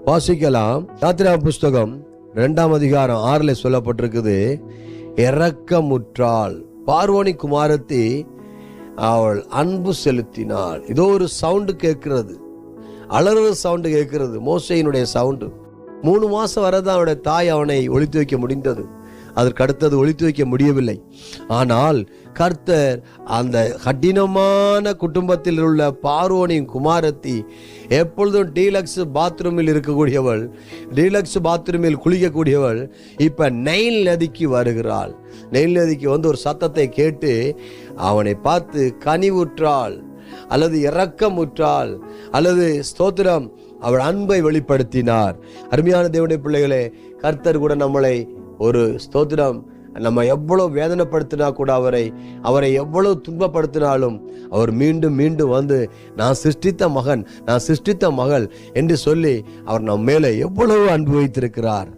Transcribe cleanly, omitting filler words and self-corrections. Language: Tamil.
வாசிக்கலாம். யாத்திரா புஸ்தகம் 2ஆம் அதிகாரம் 6 சொல்லப்பட்டிருக்குது, இரக்கமுற்றாள் பார்வோனி குமாரத்தி அவள் அன்பு செலுத்தினாள். இதோ ஒரு சவுண்டு கேட்கிறது, அலறுற சவுண்டு கேட்கிறது, மோசையினுடைய சவுண்டு. 3 மாசம் வரதான் அவனுடைய தாய் அவனை ஒளித்து வைக்க முடிந்தது. அதற்கு அடுத்தது ஒளித்து வைக்க முடியவில்லை. ஆனால் கர்த்தர் அந்த கடினமான குடும்பத்தில் உள்ள பார்வோனின் குமாரத்தி, எப்பொழுதும் டீலக்ஸ் பாத்ரூமில் இருக்கக்கூடியவள், டீலக்ஸ் பாத்ரூமில் குளிக்கக்கூடியவள், இப்ப நைல் நதிக்கு வருகிறாள். நைல் நதிக்கு வந்து ஒரு சத்தத்தை கேட்டு அவனை பார்த்து கனிவுற்றாள், அல்லது இரக்கமுற்றாள், அல்லது ஸ்தோத்திரம், அவள் அன்பை வெளிப்படுத்தினார். அருமையான தேவனுடைய பிள்ளைகளே, கர்த்தர் கூட நம்மளை ஒரு ஸ்தோத்திரம், நம்ம எவ்வளவு வேதனைப்படுத்தினா கூட, அவரை எவ்வளவு துன்பப்படுத்தினாலும் அவர் மீண்டும் மீண்டும் வந்து நான் சிருஷ்டித்த மகன், நான் சிருஷ்டித்த மகள் என்று சொல்லி அவர் நம் மேலே எவ்வளவு அன்பு வைத்திருக்கிறார்.